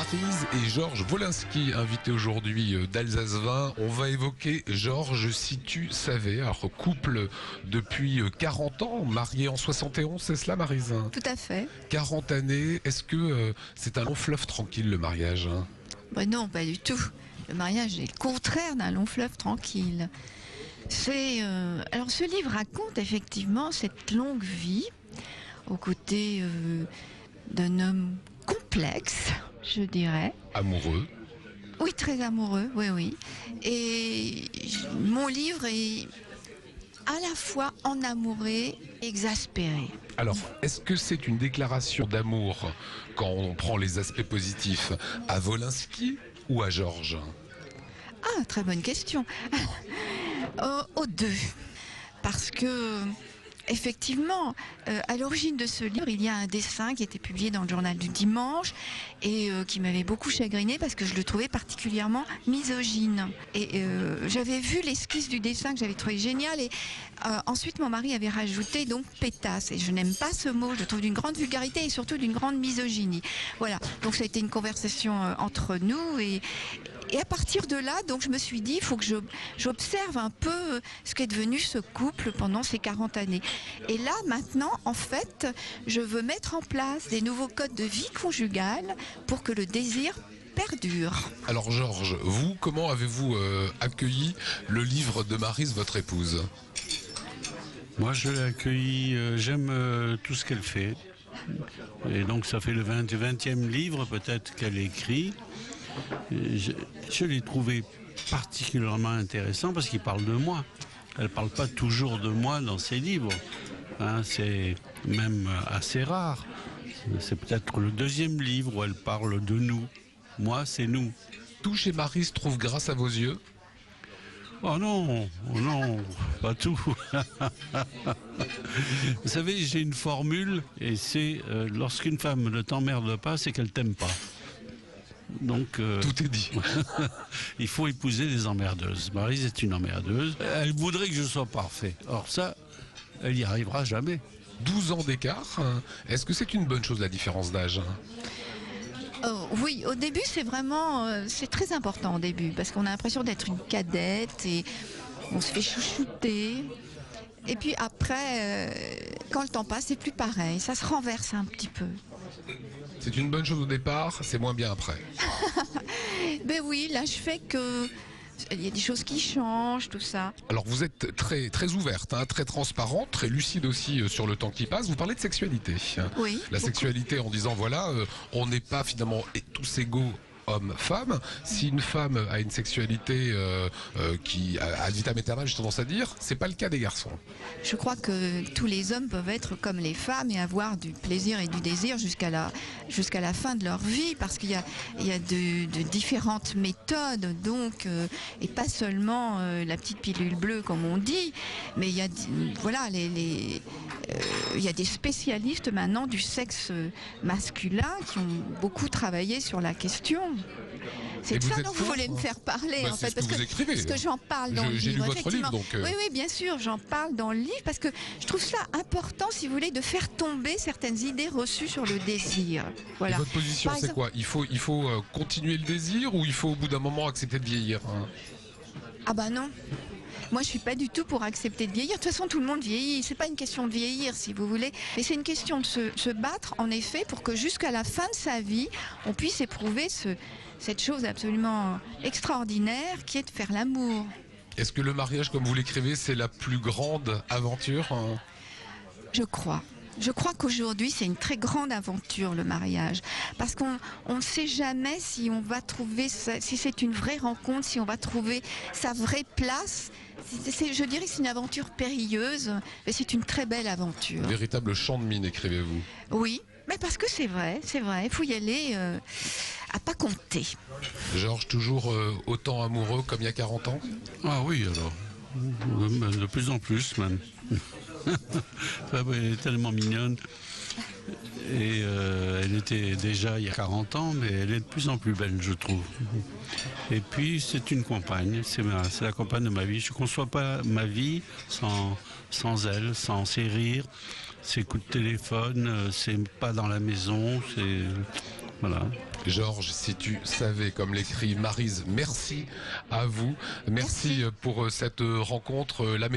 Maryse et Georges Wolinski, invités aujourd'hui d'Alsace 20. On va évoquer Georges, si tu savais. Alors, couple depuis 40 ans, marié en 71, c'est cela, Maryse? Tout à fait. 40 années, est-ce que c'est un long fleuve tranquille, le mariage? Ben non, pas du tout. Le mariage est le contraire d'un long fleuve tranquille. Alors, ce livre raconte effectivement cette longue vie aux côtés d'un homme complexe, je dirais. Amoureux? Oui, très amoureux, oui. Et mon livre est à la fois enamouré, exaspéré. Alors, est-ce que c'est une déclaration d'amour, quand on prend les aspects positifs, à Wolinski ou à Georges? Ah, très bonne question. Aux deux. Parce que, effectivement, à l'origine de ce livre, il y a un dessin qui était publié dans le journal du dimanche et qui m'avait beaucoup chagriné parce que je le trouvais particulièrement misogyne. Et j'avais vu l'esquisse du dessin que j'avais trouvé génial et ensuite mon mari avait rajouté donc pétasse. Et je n'aime pas ce mot, je le trouve d'une grande vulgarité et surtout d'une grande misogynie. Voilà, donc ça a été une conversation entre nous et à partir de là, donc je me suis dit, il faut que j'observe un peu ce qu'est devenu ce couple pendant ces 40 années. Et là, maintenant, en fait, je veux mettre en place des nouveaux codes de vie conjugale pour que le désir perdure. Alors Georges, vous, comment avez-vous accueilli le livre de Maryse, votre épouse? Moi, je l'ai accueilli, j'aime tout ce qu'elle fait. Et donc, ça fait le 20e livre peut-être qu'elle écrit. Je l'ai trouvé particulièrement intéressant parce qu'il parle de moi. Elle ne parle pas toujours de moi dans ses livres. Hein, c'est même assez rare. C'est peut-être le 2e livre où elle parle de nous. Moi, c'est nous. Tout chez Maryse trouve grâce à vos yeux? Oh non, pas tout. Vous savez, j'ai une formule et c'est lorsqu'une femme ne t'emmerde pas, c'est qu'elle t'aime pas. Donc, tout est dit. Il faut épouser des emmerdeuses. Maryse est une emmerdeuse. Elle voudrait que je sois parfait. Or ça, elle n'y arrivera jamais. 12 ans d'écart, est-ce que c'est une bonne chose, la différence d'âge? Oui, au début c'est vraiment, c'est très important au début parce qu'on a l'impression d'être une cadette et on se fait chouchouter. Et puis après, quand le temps passe, c'est plus pareil, ça se renverse un petit peu. C'est une bonne chose au départ, c'est moins bien après. Ben oui, là je fais que il y a des choses qui changent, tout ça. Alors vous êtes très, très ouverte, hein, très transparente, très lucide aussi sur le temps qui passe. Vous parlez de sexualité. Oui. La sexualité en disant voilà, on n'est pas finalement tous égaux. Homme-femme. Si une femme a une sexualité qui ad vitam aeternam, j'ai tendance à dire, c'est pas le cas des garçons. Je crois que tous les hommes peuvent être comme les femmes et avoir du plaisir et du désir jusqu'à la fin de leur vie, parce qu'il y a de différentes méthodes, donc et pas seulement la petite pilule bleue comme on dit, mais il y a voilà il y a des spécialistes maintenant du sexe masculin qui ont beaucoup travaillé sur la question. C'est de ça dont vous voulez me faire parler, en fait, parce que j'en parle dans le livre. J'ai lu votre livre, donc. Oui, bien sûr, j'en parle dans le livre parce que je trouve ça important, si vous voulez, de faire tomber certaines idées reçues sur le désir. Voilà. Et votre position, c'est quoi? Il faut continuer le désir ou il faut au bout d'un moment accepter de vieillir, hein? Ah bah non. Moi, je suis pas du tout pour accepter de vieillir. De toute façon, tout le monde vieillit. C'est pas une question de vieillir, si vous voulez, mais c'est une question de se battre, en effet, pour que jusqu'à la fin de sa vie, on puisse éprouver cette chose absolument extraordinaire qui est de faire l'amour. Est-ce que le mariage, comme vous l'écrivez, c'est la plus grande aventure, hein? Je crois. Je crois qu'aujourd'hui, c'est une très grande aventure, le mariage. Parce qu'on ne sait jamais si on va trouver, si c'est une vraie rencontre, si on va trouver sa vraie place. Je dirais que c'est une aventure périlleuse, mais c'est une très belle aventure. Véritable champ de mine, écrivez-vous. Oui, mais parce que c'est vrai. Il faut y aller à pas compter. Georges, toujours autant amoureux comme il y a 40 ans? Ah oui, alors. De plus en plus, même. Elle est tellement mignonne. Et elle était déjà il y a 40 ans, mais elle est de plus en plus belle, je trouve. Et puis, c'est une compagne, c'est la compagne de ma vie. Je ne conçois pas ma vie sans elle, sans ses rires, ses coups de téléphone, c'est pas dans la maison, c'est... Voilà. Georges, si tu savais, comme l'écrit Maryse. Merci à vous. Merci pour cette rencontre. La